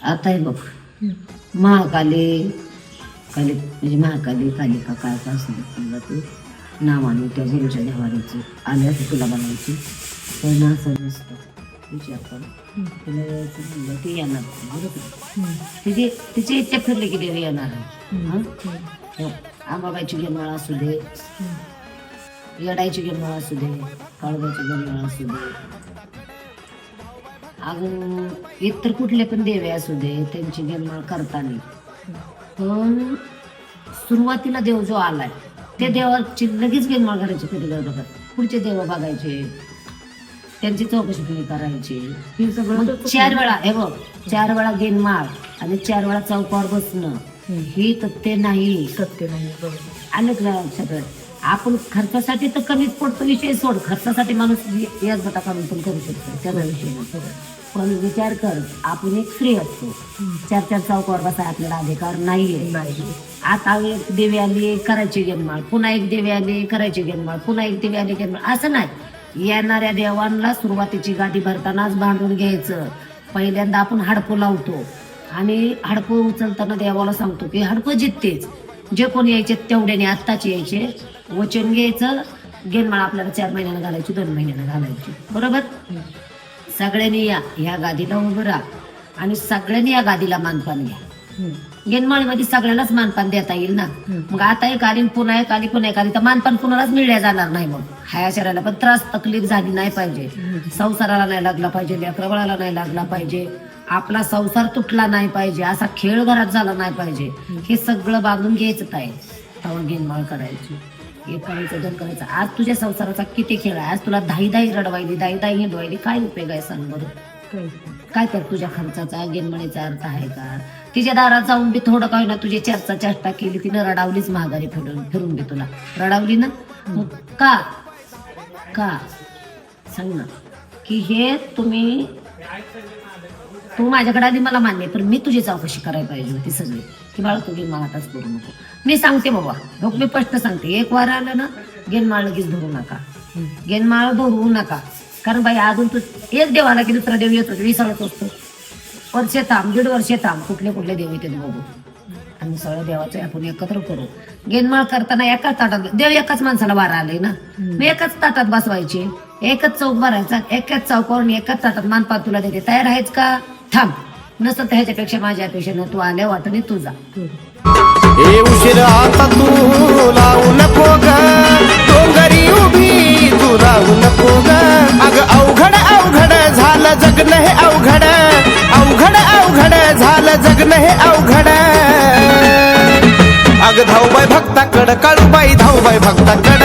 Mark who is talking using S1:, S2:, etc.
S1: आता हे बघ, महाकाली काली म्हणजे महाकाली कालिका काय काय असं समजा तू नावाने त्या गुरुच्या देवाऱ्याची आल्या तर तुला बनायची, पण असं नसतं. विचार कर, तुला यायचं म्हणलं ती येणार बरोबर. तिची इच्छा फिरली की देवी येणार आहे. आंबाबाईची गेनमाळा असू दे, येडायची गेनमाळा असू दे, काळबाची गेनमाळा असू दे, अजून इतर कुठले पण देवे असू दे, त्यांची गेनमाळ करताना पण सुरुवातीला देव जो आलाय त्या देवाची लगेच गेनमाळ करायची. कधी बघत पुढचे देव बघायचे, त्यांची चौकशी तुम्ही करायची. हे सगळं 4 वेळा हे बघ, 4 वेळा गेनमाळ आणि 4 वेळा चौकावर बसणं ही तथ्य नाही.
S2: सत्य नाही.
S1: आलं का लक्षात? आपण खर्चासाठी तर कमीच पडतो, विषय सोड. खर्चासाठी माणूस याच गटा काढून पण करू शकतो, त्याचा विषय नसतो. पण विचार कर, आपण एक स्त्री असतो, 4 चौकावर बसाय आपल्याला अधिकार नाहीये. आता एक देवी आली करायची गेनमाळ, पुन्हा एक देवी आली करायची गेनमाळ, पुन्हा एक देवी आली गेनमाळ, असं नाही. येणाऱ्या देवांना सुरुवातीची गादी भरतानाच बांधून घ्यायचं. पहिल्यांदा आपण हाडकं लावतो आणि हाडकं उचलताना देवाला सांगतो की हाडकं जिततेच, जे कोणी यायचे तेवढ्याने आत्ताचे यायचे. वचन घ्यायचं, गेनमाळ आपल्याला 4 महिन्यानं घालायची, 2 महिन्यानं घालायची, बरोबर. सगळ्यांनी या ह्या गादीला उभं राहा आणि सगळ्यांनी या गादीला मानपान घ्या. गेनमाळीमध्ये सगळ्यालाच मानपान देता येईल ना. मग आता एक आली पुन्हा एक आली पुन्हा एक आली तर मानपान कुणालाच मिळल्या जाणार नाही. मग हाया शरीराला पण त्रास तकलीफ झाली नाही पाहिजे, संसाराला नाही लागला पाहिजे, लेकराबाळाला नाही लागला पाहिजे, आपला संसार तुटला नाही पाहिजे, असा खेळ घरात झाला नाही पाहिजे. हे सगळं बांधून घ्यायचं काय तेव्हा गेनमाळ करायची. एक करायचं, 2 करायचं. आज तुझ्या संसाराचा किती खेळ आहे. आज तुला दाही रडवायली, दाही हिंडवायली, काय उपयोग आहे सांग बरं. काय तर तुझ्या खर्चाचा गेनमाळीचा अर्थ आहे का? तिच्या दारात जाऊन बी थोडं काय ना तुझी चेष्टा केली, तिनं रडावलीच महागारी फिरून बी तुला रडावली ना. मग का सांग ना. की हे तू माझ्याकडे आधी मला मान्य, पण मी तुझी चौकशी करायला पाहिजे होती सगळी, की बाळा तू गेनमाळ आताच करू नको. मी सांगते बाबा, मी स्पष्ट सांगते, 1 वार आलं ना गेनमाळ लगेच धरू नका, गेनमाळ धरू नका. कारण बाई अजून तू एक देव आला की दुसरा देव येतो, विसरत असतो. वर्षे थांब, 1.5 वर्ष थांब, कुठले देव येते बघू आणि सगळं देवाचं आपण एकत्र करू. गेनमाळ करताना एकाच ताटात देव, एकाच माणसाला वारा आले ना, मी एकाच ताटात बसवायचे, एकच चौक भरायचा, एकाच चौकावर एकाच ताटात मानपान तुला देते. तयार आहेच का? थांब. नसतं तर ह्याच्यापेक्षा माझ्यापेक्षा न तू आल्या वाटणे तुझा.
S3: हे उशीर आता तू लावू नको ग, डोंगरी उभी तू राहू नको ग. अग अवघड झालं जगणं हे अवघड, अवघड झालं जगणं हे अवघड. अग धावबाई भक्ताकड, काळूबाई धावबाई भक्ताकड.